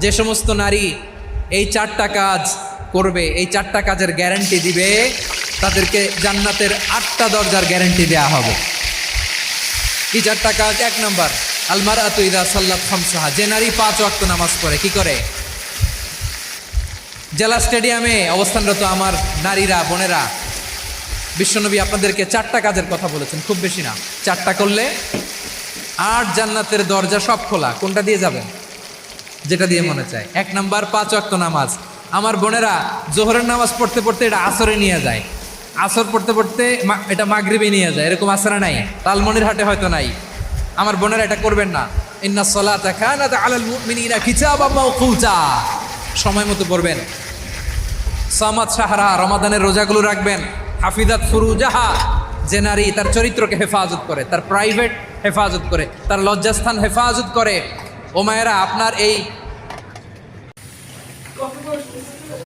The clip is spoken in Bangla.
যে সমস্ত নারী এই 4টা কাজ করবে, এই 4টা কাজের গ্যারান্টি দিবে, তাদেরকে জান্নাতের 8টা দরজার গ্যারান্টি দেয়া হবে। কি 4টা কাজ? 1 নম্বর, আলমারাতু ইযা সাল্লাত খামসাহা, যে নারী 5 ওয়াক্ত নামাজ পড়ে। কি করে? জেলা স্টেডিয়ামে অবস্থানরত আমার নারীরা, বোনেরা, বিশ্বনবী আপনাদেরকে 4টা কাজের কথা বলেছেন, খুব বেশি না। 4টা করলে 8 জান্নাতের দরজা সব খোলা। কোনটা দিয়ে যাবেন? যেটা দিয়ে মনে চায়। 1 নাম্বার 5 ওয়াক্ত নামাজ। আমার বোনেরা জোহরের নামাজ পড়তে পড়তে এটা আসরে নিয়ে যায়, আসর পড়তে পড়তে এটা মাগরিবে নিয়ে যায়। এরকম আসরে নাই, লালমনিরহাটে হয়তো নাই। আমার বোনেরা এটা করবেন না। ইন্নাস সালাতা কানাত আলাল মুমিনিনা কিতাবাম মাওকুতা, সময় মতো পড়বেন। সামাত শাহরা, রমাদানের রোজাগুলো রাখবেন। হাফিজাত ফুরুজাহা, যে নারী তার চরিত্রকে হেফাজত করে, তার প্রাইভেট হেফাজত করে, তার লজ্জাস্থান হেফাজত করে। ও মায়েরা, আপনার এই